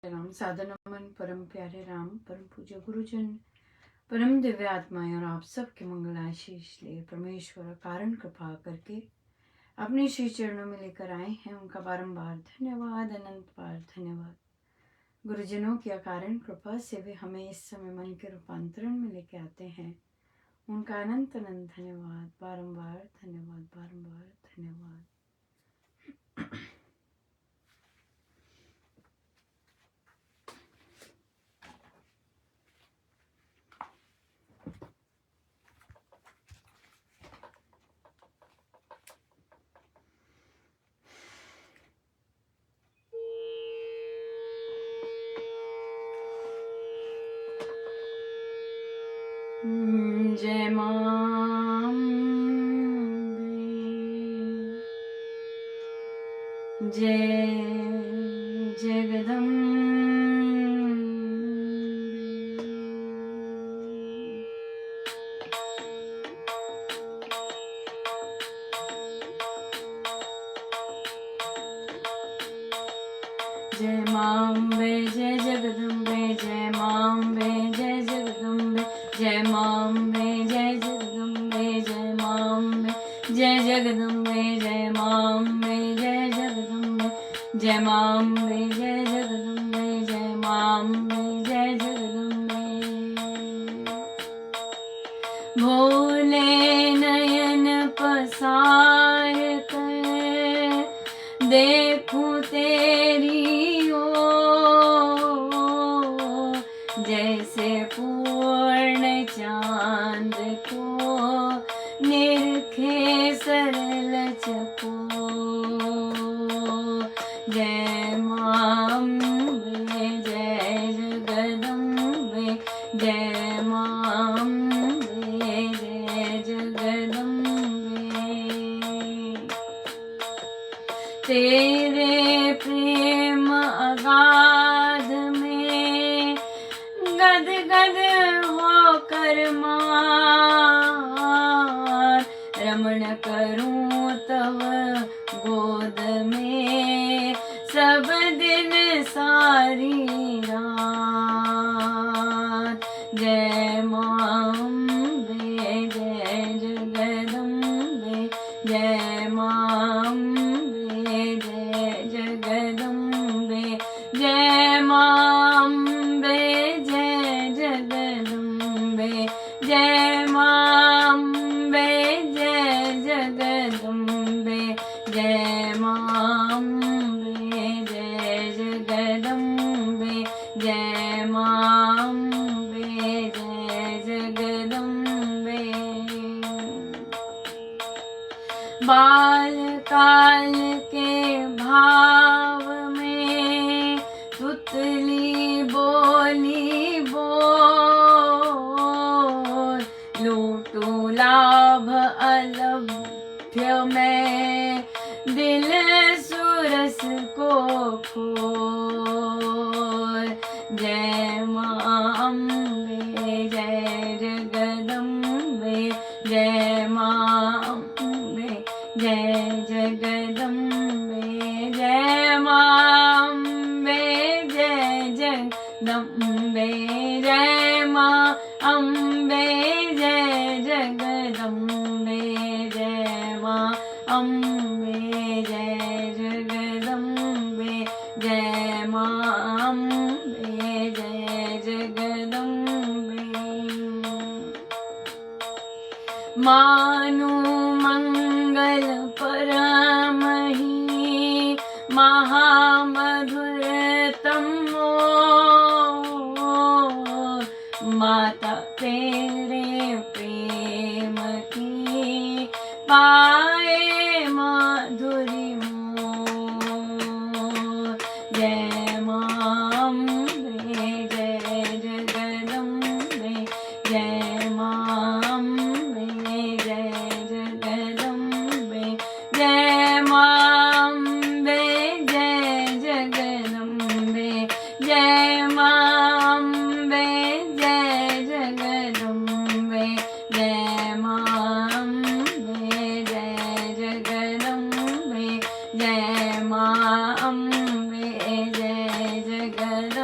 राम साधना मन परम प्यारे राम परम पूज्य गुरुजन परम दिव्य आत्माएं और आप सबके मंगल आशीष ले परमेश्वर कारण कृपा करके अपने श्री चरणों में लेकर आए हैं। उनका बारंबार धन्यवाद, अनंत बार धन्यवाद। गुरुजनों की अकारण कृपा से वे हमें इस समय मन के रूपांतरण में लेके आते हैं। उनका अनंत अनंत धन्यवाद, बारंबार धन्यवाद, बारंबार धन्यवाद। जय मां जय जगदम्बे। जय मांबे जय जगदम्बे, जय मांबे जय जगदम्बे, जय मांबे जय जगदम्बे, जय मांबे जय जगदम्बे, जय मांबे जय जगदम्बे, जय मांबे जय जगदम्बे, जय मांबे जय जगदम्बे। भोले नयन पसार कर देखूं तेरी ओर, जैसे पूर्ण चांद को निरखे सरल चकोर। जय मां अम्बे जय जगदम्बे, जय मां अम्बे जय जगदम्बे। तेरे प्रेम अगाध में गद गद होकर मां रमण करूं तव गोद में सब दिन सारी रात। जय मां अम्बे जय जगदम्बे, जय मां अम्बे जय जगदम्बे, जय मां अम्बे जय जगदम्बे, जय मां अम्बे जय जगदम्बे, जय मां अम्बे जय जगदम्बे, जय मां अम्बे जय जगदम्बे। बाल काल के भाव में तुतली बोली बोल, लूटू लाभ अलभ्य में दिल सुरस को खोल। जय मां अम्बे जय जगदम्बे, जय मां अम्बे जय जगदम्बे, जय मां अम्बे जय जगदम्बे, जय मां अम्बे जय जगदम्बे, जय मां अम्बे जय जगदम्बे, जय मां अम्बे जय जगदम्बे। मानु मंगल परम ही महामधुरतम माता तेरे प्रेम की पाए माधुरी मोर। जय मां अम्बे जय जगदम्बे, जय मां अम्बे जय जगदम्बे, जय मां अम्बे जय जगदम्बे, जय मां अम्बे जय जगदम्बे, जय मां अम्बे जय जगदम्बे, जय मां अम्बे जय जगदम्बे।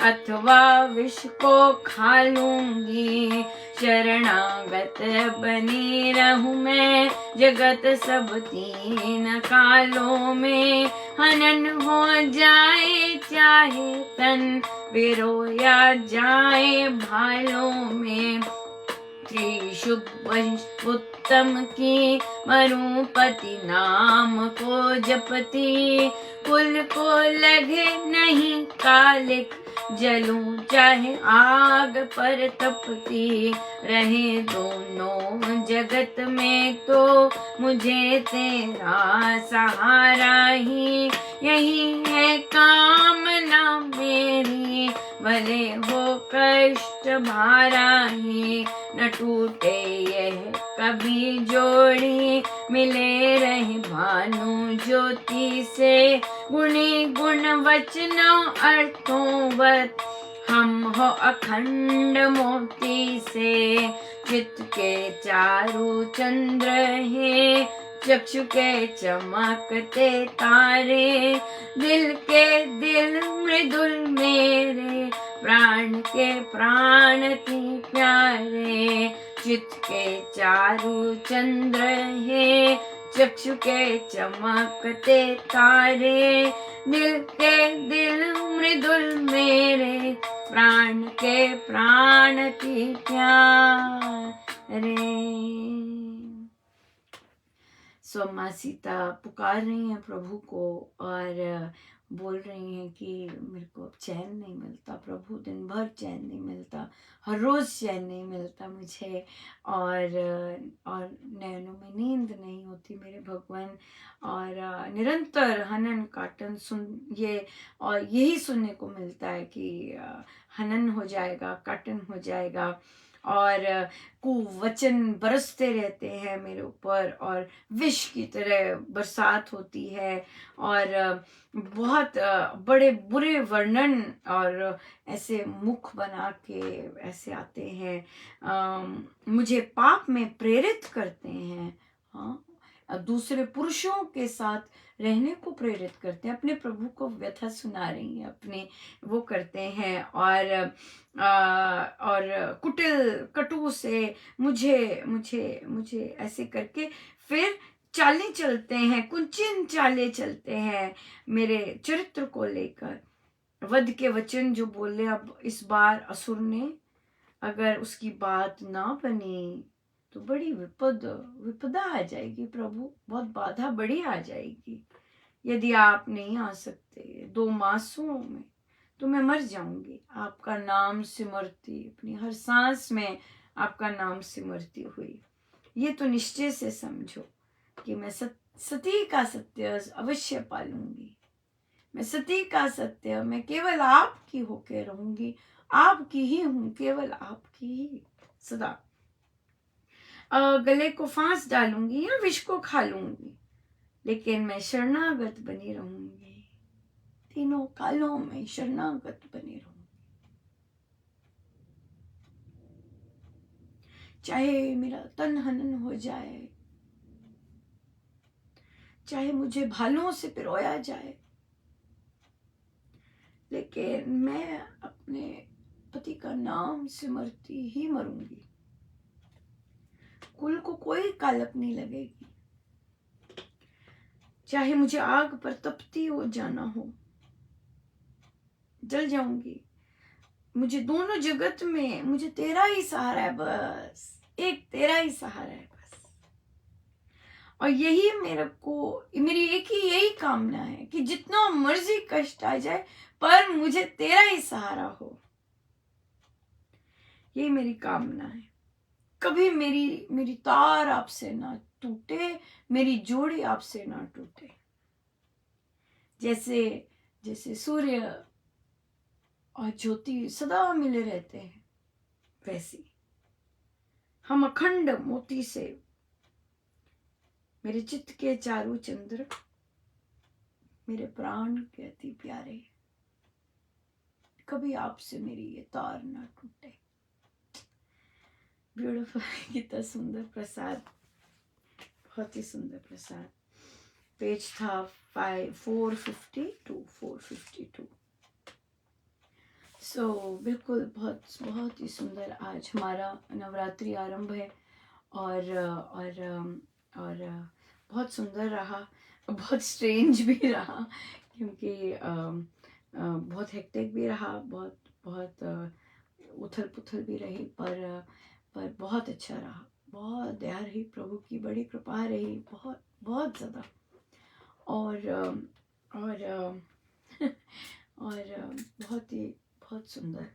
अथवा विष को खा लूंगी। शरणागत बनी रहूं मैं जगत सब तीन कालों में। हनन हो जाए चाहे तन पिरोया जाए भालों में। त्रिशुभ उत्तम की मरूं पति नाम को जपती। कुल को लगे नहीं कालिक जलूं चाहे आग पर तपती। रहे दोनों जगत में तो मुझे तेरा सहारा ही। यही है कामना मेरी भले हो कष्ट भारा ही। न टूटे यह कभी जोड़ी मिले रहे भानु ज्योति से। गुणी गुण वचनों अर्थों वत हम हो अखंड मोती से। चित्त के चारु चंद्र है चक्षु के चमकते तारे। दिल के दिल मृदुल मेरे प्राण के प्राण ती प्यारे। चित्त के चारु चंद्र है चक्षु के चमकते तारे। दिल के दिल मृदुल मेरे प्राण के प्राण ती प्यारे। सो माँ सीता पुकार रही हैं प्रभु को और बोल रही हैं कि मेरे को अब चैन नहीं मिलता प्रभु, दिन भर चैन नहीं मिलता, हर रोज़ चैन नहीं मिलता मुझे, और नैनों में नींद नहीं होती मेरे भगवान। और निरंतर हनन काटन और यही सुनने को मिलता है कि हनन हो जाएगा, काटन हो जाएगा, और कुवचन बरसते रहते हैं मेरे ऊपर, और विष की तरह बरसात होती है, और बहुत बड़े बुरे वर्णन और ऐसे मुख बना के ऐसे आते हैं, मुझे पाप में प्रेरित करते हैं। हाँ, दूसरे पुरुषों के साथ रहने को प्रेरित करते हैं, अपने प्रभु को व्यथा सुना रही हैं, अपने वो करते हैं, और कुटिल कटु से मुझे मुझे मुझे ऐसे करके फिर चालें चलते हैं, कुंचिन चालें चलते हैं मेरे चरित्र को लेकर। वध के वचन जो बोले, अब इस बार असुर ने अगर उसकी बात ना बनी तो बड़ी विपदा आ जाएगी प्रभु, बहुत बाधा बड़ी आ जाएगी। यदि आप नहीं आ सकते 2 मासों में तो मैं मर जाऊंगी। आपका नाम सिमरती, अपनी हर सांस में आपका नाम सिमरती हुई, ये तो निश्चय से समझो कि मैं सती का सत्य अवश्य पालूंगी। मैं सती का सत्य, मैं केवल आपकी होके रहूंगी, आपकी ही हूं, केवल आपकी ही सदा। गले को फांस डालूंगी या विष को खा लूंगी, लेकिन मैं शरणागत बनी रहूंगी, तीनों कालों में शरणागत बनी रहूंगी। चाहे मेरा तन हनन हो जाए, चाहे मुझे भालों से पिरोया जाए, लेकिन मैं अपने पति का नाम सिमरती ही मरूंगी। कुल को कोई कालक नहीं लगेगी, चाहे मुझे आग पर तपती हो जाना हो, जल जाऊंगी। मुझे दोनों जगत में मुझे तेरा ही सहारा है, बस एक तेरा ही सहारा है बस। और यही मेरी एक ही यही कामना है कि जितना मर्जी कष्ट आ जाए पर मुझे तेरा ही सहारा हो, यही मेरी कामना है। कभी मेरी तार आपसे ना टूटे, मेरी जोड़ी आपसे ना टूटे। जैसे सूर्य और ज्योति सदा मिले रहते हैं, वैसी हम अखंड मोती से, मेरे चित्त के चारों चंद्र मेरे प्राण के अति प्यारे, कभी आपसे मेरी ये तार ना टूटे। ब्यूटीफुल, कितना सुंदर प्रसाद, बहुत ही सुंदर प्रसाद। पेज था 452 452। बिल्कुल बहुत बहुत ही सुंदर आज हमारा नवरात्रि आरंभ है। और बहुत सुंदर रहा, बहुत स्ट्रेंज भी रहा, क्योंकि बहुत हेक्टिक भी रहा, बहुत बहुत उथल पुथल भी रही, पर बहुत अच्छा रहा। बहुत दया रही, प्रभु की बड़ी कृपा रही, बहुत बहुत ज़्यादा। और और बहुत ही बहुत सुंदर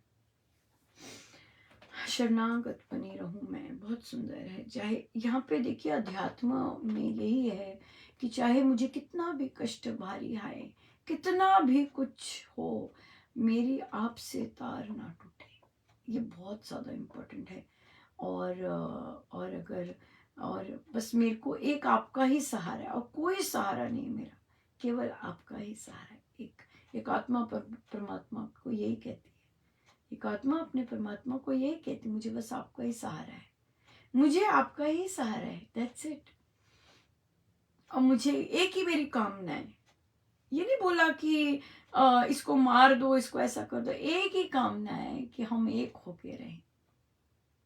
शरणागत बनी रहूं मैं, बहुत सुंदर है। चाहे यहाँ पे देखिए अध्यात्म में यही है कि चाहे मुझे कितना भी कष्ट भारी आए, कितना भी कुछ हो, मेरी आपसे तार ना टूटे। ये बहुत ज़्यादा इम्पोर्टेंट है। और अगर और बस मेरे को एक आपका ही सहारा है, और कोई सहारा नहीं मेरा, केवल आपका ही सहारा है। एक आत्मा परमात्मा को यही कहती है, एक आत्मा अपने परमात्मा को यही कहती, मुझे बस आपका ही सहारा है, मुझे आपका ही सहारा है, दैट्स इट। और मुझे एक ही मेरी कामना है, ये नहीं बोला कि इसको मार दो, इसको ऐसा कर दो, एक ही कामना है कि हम एक होके रहें,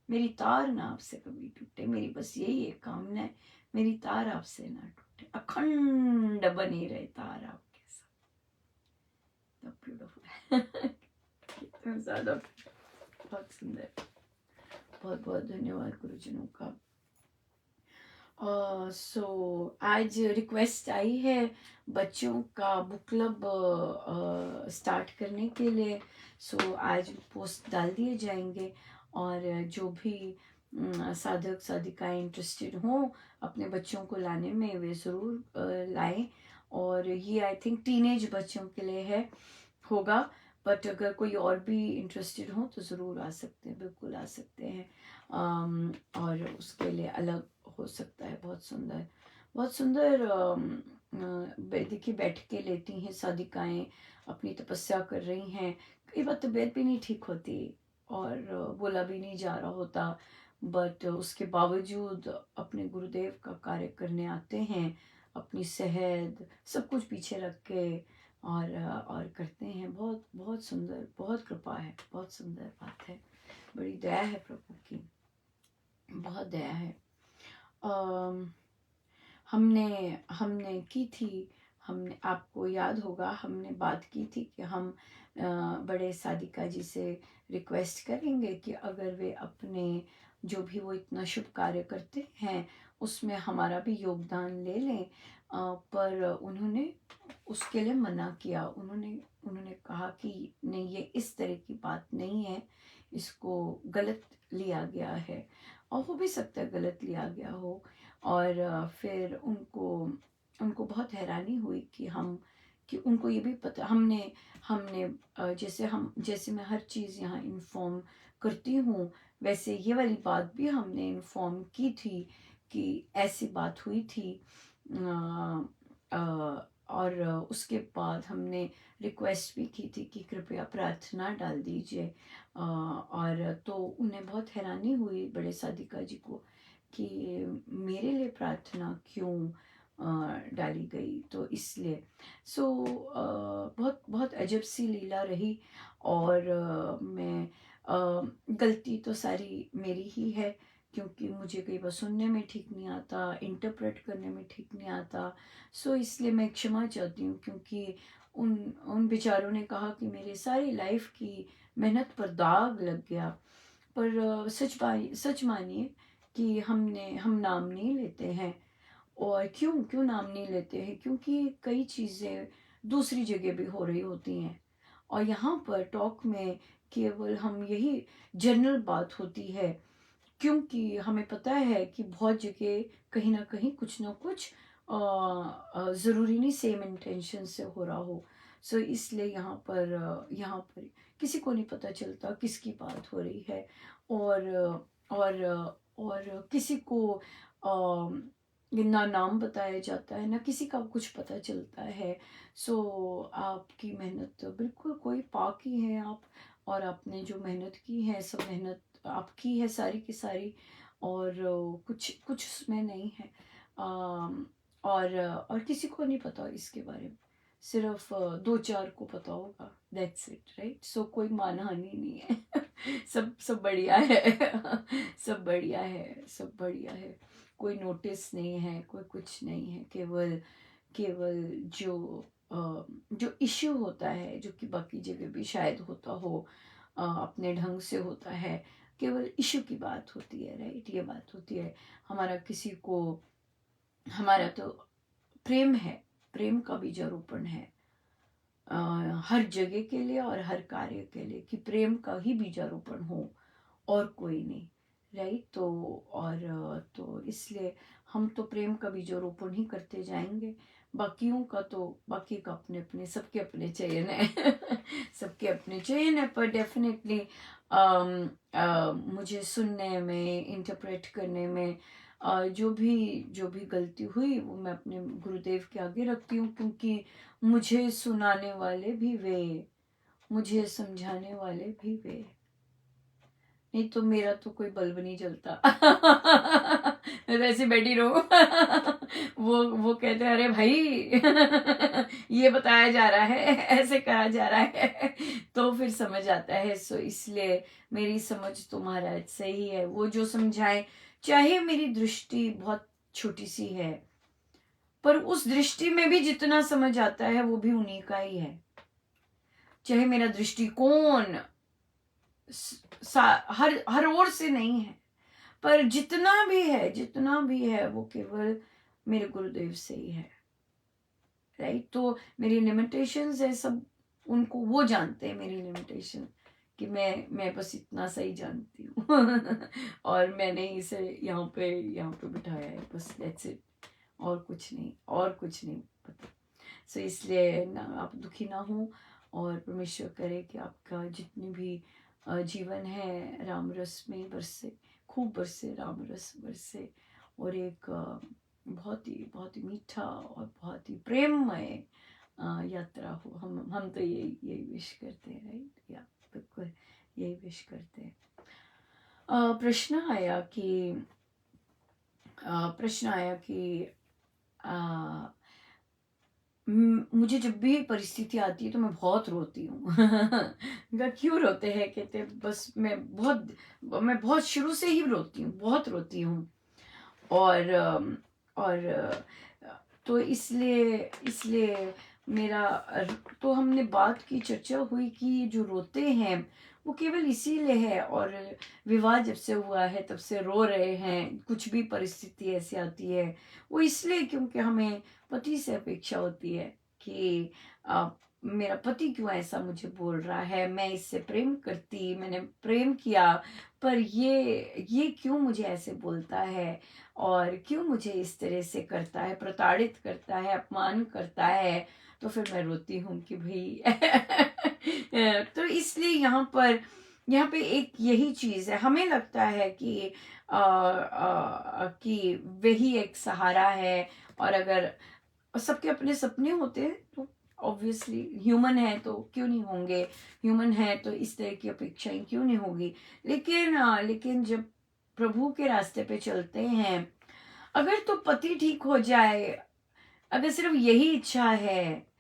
मेरी तार ना आपसे कभी टूटे। मेरी बस यही एक कामना है, मेरी तार आपसे ना टूटे, अखंड बनी रहे तार आपके साथ। ब्यूटीफुल कितना ज्यादा, बहुत सुंदर। बहुत बहुत धन्यवाद गुरुजनों का। आज रिक्वेस्ट आई है बच्चों का बुक क्लब स्टार्ट करने के लिए। आज पोस्ट डाल दिए जाएंगे, और जो भी साधक साधिकाएं इंटरेस्टेड हों अपने बच्चों को लाने में, वे ज़रूर लाएं। और ये आई थिंक टीनेज बच्चों के लिए है, होगा। बट अगर कोई और भी इंटरेस्टेड हो तो ज़रूर आ सकते हैं, बिल्कुल आ सकते हैं। और उसके लिए अलग हो सकता है। बहुत सुंदर, बहुत सुंदर। देखिए बैठ के लेती हैं साधिकाएं, अपनी तपस्या कर रही हैं। कई बार तबीयत भी नहीं ठीक होती, और बोला भी नहीं जा रहा होता, बट उसके बावजूद अपने गुरुदेव का कार्य करने आते हैं, अपनी सेहत सब कुछ पीछे रख के, और करते हैं। बहुत बहुत सुंदर, बहुत कृपा है, बहुत सुंदर बात है। बड़ी दया है प्रभु की, बहुत दया है। अम, हमने हमने की थी, हमने, आपको याद होगा हमने बात की थी कि हम बड़े साधिका जी से रिक्वेस्ट करेंगे कि अगर वे अपने जो भी वो इतना शुभ कार्य करते हैं उसमें हमारा भी योगदान ले लें। पर उन्होंने उसके लिए मना किया। उन्होंने उन्होंने कहा कि नहीं, ये इस तरह की बात नहीं है, इसको गलत लिया गया है, और हो भी सकता है गलत लिया गया हो। और फिर उनको उनको बहुत हैरानी हुई कि उनको ये भी पता, हमने हमने जैसे मैं हर चीज़ यहाँ इन्फॉर्म करती हूँ, वैसे ये वाली बात भी हमने इन्फॉर्म की थी कि ऐसी बात हुई थी। और उसके बाद हमने रिक्वेस्ट भी की थी कि कृपया प्रार्थना डाल दीजिए। और तो उन्हें बहुत हैरानी हुई बड़े साधिका जी को कि मेरे लिए प्रार्थना क्यों डाली गई। तो इसलिए बहुत बहुत अजब सी लीला रही। और मैं गलती तो सारी मेरी ही है, क्योंकि मुझे कई बार सुनने में ठीक नहीं आता, इंटरप्रेट करने में ठीक नहीं आता। इसलिए मैं क्षमा चाहती हूँ, क्योंकि उन उन बेचारों ने कहा कि मेरे सारी लाइफ की मेहनत पर दाग लग गया। पर सच मानिए कि हम नाम नहीं लेते हैं। और क्यों क्यों नाम नहीं लेते हैं? क्योंकि कई चीज़ें दूसरी जगह भी हो रही होती हैं, और यहाँ पर टॉक में केवल हम यही जनरल बात होती है, क्योंकि हमें पता है कि बहुत जगह कहीं ना कुछ ज़रूरी नहीं सेम इंटेंशन से हो रहा हो। इसलिए यहाँ पर किसी को नहीं पता चलता किसकी बात हो रही है। और और और किसी को ना नाम बताया जाता है, ना किसी का कुछ पता चलता है। आपकी मेहनत तो बिल्कुल कोई पाक ही है आप, और आपने जो मेहनत की है सब मेहनत आपकी है सारी की सारी। और कुछ कुछ उसमें नहीं है। और किसी को नहीं पता इसके बारे में। सिर्फ 2-4 को पता होगा, दैट्स इट, राइट। सो कोई मानहानि नहीं है। सब बढ़िया है। सब बढ़िया है, सब बढ़िया है। कोई नोटिस नहीं है, कोई कुछ नहीं है। केवल केवल जो इश्यू होता है, जो कि बाकी जगह भी शायद होता हो, अपने ढंग से होता है, केवल इश्यू की बात होती है, राइट। ये बात होती है, हमारा किसी को, हमारा तो प्रेम है, प्रेम का बीजारोपण है हर जगह के लिए और हर कार्य के लिए, कि प्रेम का ही बीजारोपण हो और कोई नहीं, राइट। तो और तो इसलिए हम तो प्रेम का बीजारोपण ही करते जाएंगे। बाकियों का तो, बाकी का अपने अपने, सबके अपने चयन है। सबके अपने चयन है, पर डेफिनेटली मुझे सुनने में, इंटरप्रेट करने में जो भी गलती हुई वो मैं अपने गुरुदेव के आगे रखती हूँ, क्योंकि मुझे सुनाने वाले भी वे, मुझे समझाने वाले भी वे, नहीं तो मेरा तो कोई बल्ब नहीं जलता। मैं तो ऐसे बैठी रहूं। वो कहते हैं अरे भाई, ये बताया जा रहा है, ऐसे कहा जा रहा है, तो फिर समझ आता है। सो इसलिए मेरी समझ तो महाराज सही है, वो जो समझाए, चाहे मेरी दृष्टि बहुत छोटी सी है, पर उस दृष्टि में भी जितना समझ आता है वो भी उन्हीं का ही है। चाहे मेरा दृष्टिकोण हर हर ओर से नहीं है, पर जितना भी है, जितना भी है, वो केवल मेरे गुरुदेव से ही है, राइट। तो मेरी लिमिटेशंस है सब, उनको वो जानते हैं मेरी लिमिटेशन, कि मैं बस इतना सही जानती हूँ। और मैंने इसे यहाँ पे बिठाया है, बस दैट्स इट। और कुछ नहीं, और कुछ नहीं पता। सो इसलिए ना आप दुखी ना हो, और परमेश्वर करे कि आपका जितनी भी जीवन है राम रस में बरसे, खूब बरसे, राम रस बरसे, और एक बहुत ही मीठा और बहुत ही प्रेममय यात्रा हो। हम तो यही विश करते हैं, राइट। या बिल्कुल यही विश करते हैं। प्रश्न आया कि आ, मुझे जब भी परिस्थिति आती है तो मैं बहुत रोती हूँ। क्यों रोते हैं, कहते हैं बस मैं बहुत शुरू से ही रोती हूँ, बहुत रोती हूँ। और तो इसलिए इसलिए मेरा तो हमने बात की, चर्चा हुई कि जो रोते हैं वो केवल इसीलिए है, और विवाह जब से हुआ है तब से रो रहे हैं। कुछ भी परिस्थिति ऐसी आती है वो इसलिए क्योंकि हमें पति से अपेक्षा होती है कि मेरा पति क्यों ऐसा मुझे बोल रहा है, मैं इससे प्रेम करती, मैंने प्रेम किया, पर ये क्यों मुझे ऐसे बोलता है, और क्यों मुझे इस तरह से करता है, प्रताड़ित करता है, अपमान करता है। तो फिर मैं रोती हूँ कि भाई तो इसलिए यहाँ पे एक यही चीज है, हमें लगता है कि वही एक सहारा है। और अगर सबके अपने सपने होते हैं तो ऑब्वियसली ह्यूमन है तो क्यों नहीं होंगे, ह्यूमन है तो इस तरह की अपेक्षाएं क्यों नहीं होगी। लेकिन जब प्रभु के रास्ते पे चलते हैं, अगर तो पति ठीक हो जाए, अगर सिर्फ यही इच्छा है,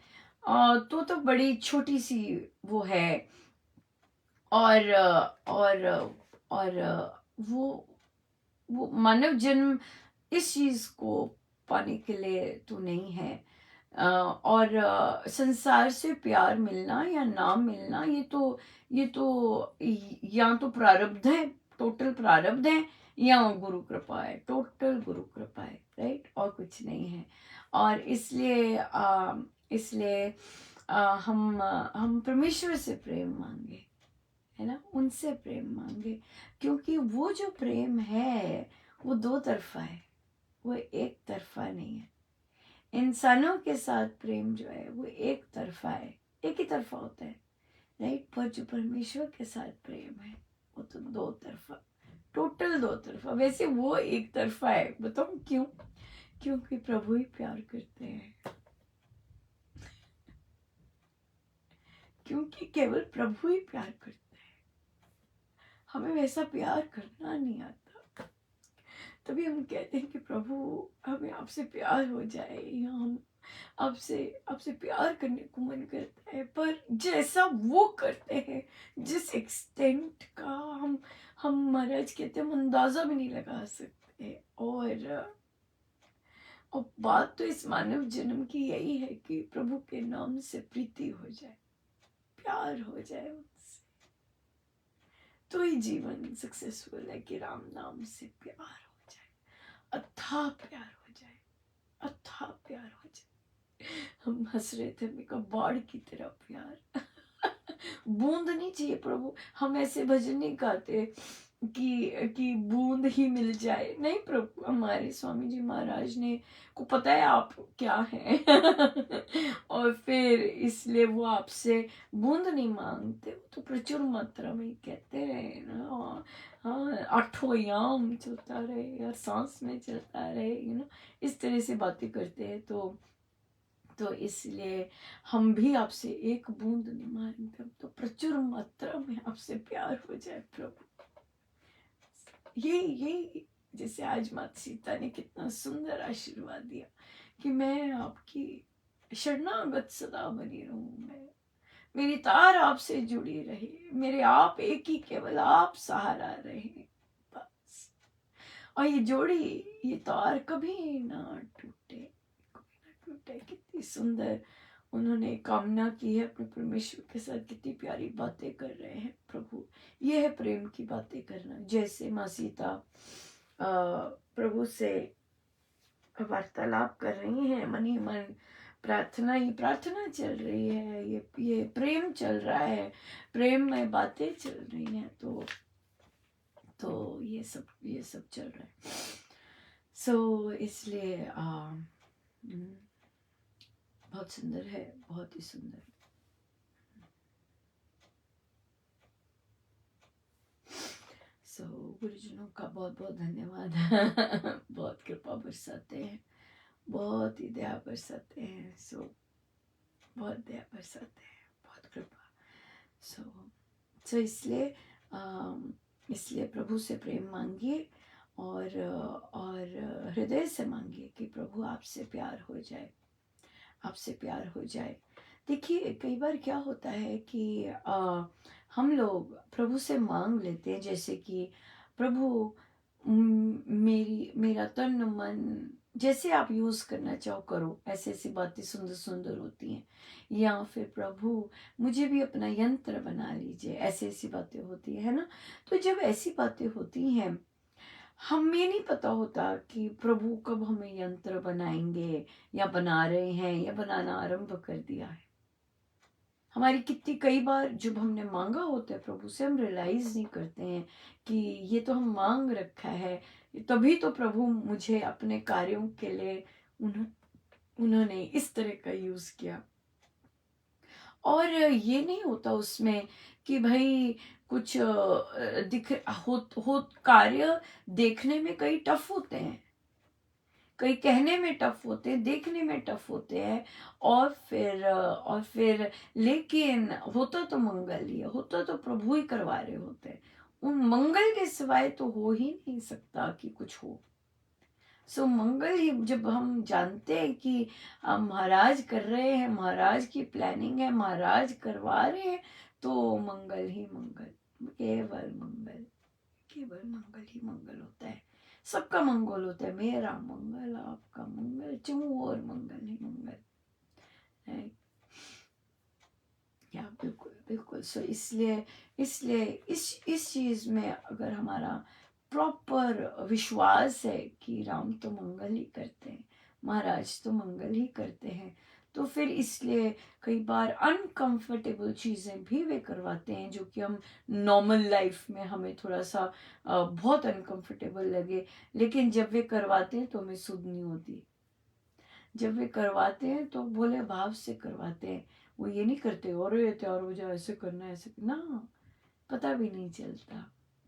तो बड़ी छोटी सी वो है। और और वो मानव जन्म इस चीज को पाने के लिए तो नहीं है। और संसार से प्यार मिलना या ना मिलना, या तो प्रारब्ध है, टोटल प्रारब्ध है, या गुरु कृपा है, टोटल गुरु कृपा है, राइट। और कुछ नहीं है। और इसलिए हम परमेश्वर से प्रेम मांगे, है ना, उनसे प्रेम मांगे, क्योंकि वो जो प्रेम है वो दो तरफा है, वो एक तरफा नहीं है। इंसानों के साथ प्रेम जो है वो एक तरफा है, एक ही तरफा होता है, राइट। पर जो परमेश्वर के साथ प्रेम है वो तो दो तरफा, टोटल दो तरफा। वैसे वो एक तरफा है, बताऊं क्यों? क्योंकि प्रभु ही प्यार करते हैं, क्योंकि केवल प्रभु ही प्यार करते हैं। हमें वैसा प्यार करना नहीं आता, तभी हम कहते हैं कि प्रभु हमें आपसे प्यार हो जाए, या आपसे आपसे प्यार करने को मन करता है, पर जैसा वो करते हैं, जिस एक्सटेंट का हम महाराज कहते हैं, हम अंदाजा भी नहीं लगा सकते। और बात तो इस मानव जन्म की यही है कि प्रभु के नाम से प्रीति हो जाए, प्यार हो जाए उनसे, तो ही जीवन सक्सेसफुल है कि राम नाम से प्यार हो जाए, अथाह प्यार हो जाए, अथाह प्यार हो जाए। हम हंस रहे थे, मेरे को बाढ़ की तरह प्यार बूंद नहीं चाहिए प्रभु। हम ऐसे भजन नहीं गाते कि बूंद ही मिल जाए, नहीं प्रभु। हमारे स्वामी जी महाराज ने को पता है आप क्या है और फिर इसलिए वो आपसे बूंद नहीं मांगते, वो तो प्रचुर मात्रा में कहते रहे ना। हाँ, आठों याम चलता रहे या सांस में चलता रहे, इस तरह से बातें करते हैं। तो इसलिए हम भी आपसे एक बूंद नहीं मांगते, तो प्रचुर मात्रा में आपसे प्यार हो जाए प्रभु। ये जैसे आज माता सीता ने कितना सुंदर आशीर्वाद दिया कि मैं आपकी शरणागत सदा बनी रहूं, मेरी तार आपसे जुड़ी रहे, मेरे आप एक ही, केवल आप सहारा रहे बस। और ये जोड़ी, ये तार कभी ना टूटे, टूटे। कितनी सुंदर उन्होंने कामना की है अपने परमेश्वर के साथ, कितनी प्यारी बातें कर रहे हैं प्रभु। ये है प्रेम की बातें करना। जैसे माँ सीता प्रभु से वार्तालाप कर रही हैं, मन ही मन प्रार्थना ही प्रार्थना चल रही है, ये प्रेम चल रहा है, प्रेम में बातें चल रही हैं। तो ये सब चल रहा है। इसलिए बहुत सुंदर है, बहुत ही सुंदर। गुरुजनों का बहुत बहुत धन्यवाद बहुत कृपा बरसाते हैं, बहुत ही दया बरसाते हैं। बहुत दया बरसाते हैं, बहुत कृपा। इसलिए प्रभु से प्रेम मांगिए और हृदय से मांगिए कि प्रभु आपसे प्यार हो जाए, आपसे प्यार हो जाए। देखिए कई बार क्या होता है कि हम लोग प्रभु से मांग लेते हैं, जैसे कि प्रभु मेरा तन मन, जैसे आप यूज करना चाहो करो, ऐसी ऐसी बातें सुंदर सुंदर होती हैं। या फिर प्रभु मुझे भी अपना यंत्र बना लीजिए, ऐसी ऐसी बातें होती है ना। तो जब ऐसी बातें होती हैं, हमें नहीं पता होता कि प्रभु कब हमें यंत्र बनाएंगे, या बना रहे हैं, या बनाना आरंभ कर दिया है। हमारी कितनी कई बार जब हमने मांगा होता है प्रभु से, हम रियलाइज नहीं करते हैं कि ये तो हम मांग रखा है, तभी तो प्रभु मुझे अपने कार्यों के लिए उन्होंने इस तरह का यूज किया। और ये नहीं होता उसमें कि भाई कुछ कार्य देखने में कई टफ होते हैं, कई कहने में टफ होते हैं, देखने में टफ होते हैं, और फिर लेकिन होता तो मंगल ही है, होता तो प्रभु ही करवा रहे होते हैं। उन मंगल के सिवाय तो हो ही नहीं सकता कि कुछ हो। मंगल ही, जब हम जानते हैं कि महाराज कर रहे हैं, महाराज की प्लानिंग है, महाराज करवा रहे हैं, तो मंगल ही मंगल, केवल मंगल, केवल मंगल ही मंगल होता है। सबका मंगल होता है, मेरा मंगल, आपका मंगल, और मंगल ही मंगल है। या बिल्कुल बिल्कुल। इसलिए इसलिए इस चीज में अगर हमारा प्रॉपर विश्वास है कि राम तो मंगल ही करते हैं, महाराज तो मंगल ही करते हैं, तो फिर इसलिए कई बार अनकंफर्टेबल चीज़ें भी वे करवाते हैं, जो कि हम नॉर्मल लाइफ में हमें थोड़ा सा बहुत अनकंफर्टेबल लगे, लेकिन जब वे करवाते हैं तो हमें सुध नहीं होती। जब वे करवाते हैं तो भोले भाव से करवाते हैं, वो ये नहीं करते और ये तैयार हो जाए, ऐसे करना, ऐसे ना, पता भी नहीं चलता,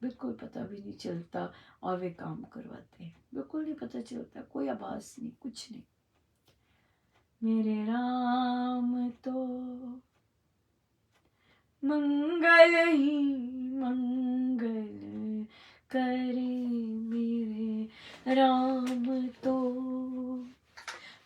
बिल्कुल पता भी नहीं चलता, और वे काम करवाते हैं, बिल्कुल नहीं पता चलता, कोई आभास नहीं, कुछ नहीं। मेरे राम तो मंगल ही मंगल करे, मेरे राम तो